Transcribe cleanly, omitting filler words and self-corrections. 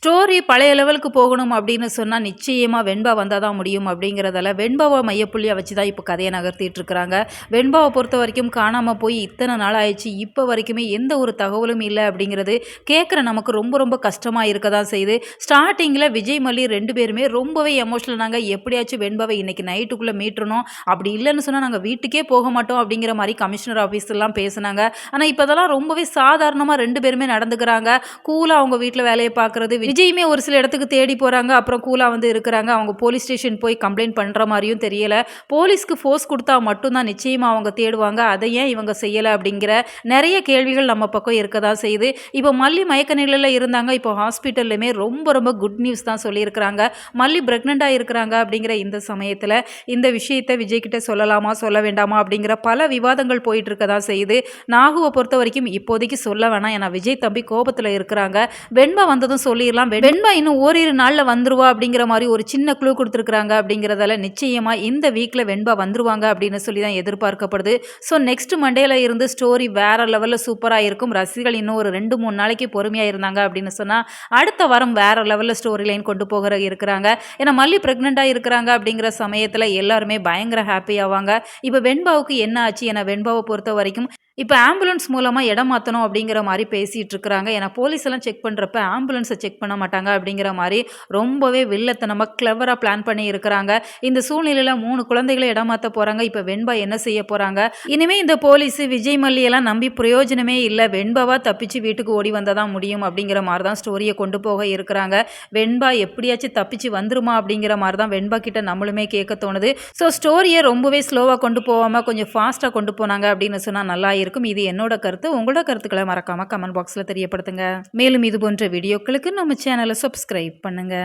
Story பழைய லெவலுக்கு போகணும் அப்படின்னு சொன்னா, நிச்சயமா வெண்பா வந்தா தான் முடியும் அப்படிங்கிறதால, வெண்பாவ மையப்புள்ளியா வச்சு தான் இப்ப கதைய நகர்த்திட்டு இருக்கிறாங்க. வெண்பாவ பொறுத்தவரைக்கும் காணாம போய் இத்தன நாள் ஆயிருச்சு. இப்ப வரைக்குமே எந்த ஒரு தகவலும் இல்ல அப்படிங்கிறது கேட்குற நமக்கு ரொம்ப ரொம்ப கஷ்டமா இருக்க தான் செய்யுது. ஸ்டார்ட்டிங்ல விஜய், மல்லி 2 பேருமே ரொம்பவே எமோஷனலானாங்க. எப்படியாச்சும் வெண்பாவ இன்னைக்கு நைட்டுக்குள்ள மீட்டுறணும். அப்படி இல்லன்னு சொன்னா நாங்க வீட்டுக்கே போக மாட்டோம் அப்படிங்கிற மாரி கமிஷனர் ஆஃபீஸ்லாம் பேசுனாங்க. ஆனா இப்ப அதெல்லாம் ரொம்பவே சாதாரணமா 2 பேருமே நடந்துக்கிறாங்க. கூலா அவங்க வீட்ல வேலைய பார்க்குறது. விஜயுமே ஒரு சில இடத்துக்கு தேடி போறாங்க. அப்புறம் கூலா வந்து இருக்கிறாங்க. அவங்க போலீஸ் ஸ்டேஷன் போய் கம்ப்ளைண்ட் பண்ற மாரியும் தெரியல. போலீஸ்க்கு ஃபோர்ஸ் குடுத்தா மட்டும் தான் நிச்சயமா அவங்க தேடுவாங்க. அத ஏன் இவங்க செய்யல அப்படிங்கிற நெறைய கேள்விகள் நம்ம பக்கம் இருக்க தான் செய்யுது. இப்போ மல்லி மயக்க நிலையில இருந்தாங்க. இப்போ ஹாஸ்பிட்டல்லயுமே ரொம்ப ரொம்ப குட் நியூஸ் தான் சொல்லியிருக்கிறாங்க. மல்லி பிரெக்னன்ட்டா இருக்கிறாங்க அப்படிங்கிற இந்த சமயத்துல இந்த விஷயத்த விஜய் கிட்ட சொல்லலாமா? சொல்ல வேண்டாமா? அப்படிங்கிற பல விவாதங்கள் போயிட்டு இருக்க தான் செய்யுது. நாகுவ பொறுத்தவரைக்கும் இப்போதைக்கு சொல்ல வேணாம். ஏன்னா விஜய் தம்பி கோபத்துல இருக்கிறாங்க. வெண்பா வந்ததும் சொல்லிரலாம். வெண்பா இன்னும் ஓரிரு நாள்ல வந்துருவா அப்படிங்கிற மாரி ஒரு சின்ன க்ளூ குடுத்துருக்காங்க அப்படிங்கிறதால நிச்சயமா இந்த வீக்ல வெண்பா வந்துருவாங்க அப்படின்னு சொல்லி தான் எதிர்பார்க்கப்படுது. ஸோ நெக்ஸ்ட் மண்டேல இருந்து ஸ்டோரி வேற லெவல்ல சூப்பரா இருக்கும். ரசிகர்கள் இன்னும் ஒரு 2, 3 நாளைக்கு பொறுமையா இருந்தாங்க அப்படின்னு சொன்னா, அடுத்த வாரம் வேற லெவல்ல ஸ்டோரி லைன் கொண்டு போக இருக்கிறாங்க. ஏன்னா மல்லி பிரெக்னன்ட்டா இருக்கிறாங்க அப்படிங்கிற சமயத்துல எல்லாருமே பயங்கர ஹாப்பி ஆவாங்க. இப்ப வெண்பாவுக்கு என்ன ஆச்சு? ஏன்னா வெண்பாவ பொறுத்தவரைக்கும் இப்ப ஆம்புலன்ஸ் மூலமா இடம் மாத்தணும் அப்படிங்கிற மாரி பேசிட்டு இருக்கிறாங்க. ஏன்னா போலீஸ் எல்லாம் செக் பண்றப்ப ஆம்புலன்ஸ செக் பண்ண மாட்டாங்க அப்படிங்கிற மாரி ரொம்பவே வில்லத்தனமா கிளவரா பிளான் பண்ணி இருக்கிறாங்க. இந்த சூழ்நிலையில 3 குழந்தைகள இடம் மாத்த போறாங்க. இப்ப வெண்பா என்ன செய்ய போறாங்க? இனிமே இந்த போலீஸ் விஜய், மல்லி எல்லாம் நம்பி பிரயோஜனமே இல்ல. வெண்பாவா தப்பிச்சு வீட்டுக்கு ஓடி வந்தா தான் முடியும் அப்படிங்கிற மாரி தான் ஸ்டோரிய கொண்டு போக இருக்கிறாங்க. வெண்பா எப்படியாச்சும் தப்பிச்சு வந்துருமா அப்படிங்கிற மாரி தான் வெண்பா கிட்ட நம்மளுமே கேட்க தோணுது. ஸோ ஸ்டோரிய ரொம்பவே ஸ்லோவா கொண்டு போவாம கொஞ்சம் ஃபாஸ்ட்டா கொண்டு போனாங்க அப்படின்னு சொன்னா நல்லா இருக்கும். இது என்னோட கருத்து. உங்களோட கருத்துக்களை மறக்காம கமெண்ட் பாக்ஸ்ல தெரியப்படுத்துங்க. மேலும் இது போன்ற வீடியோக்களுக்கு நம்ம சேனலை சப்ஸ்கிரைப் பண்ணுங்க.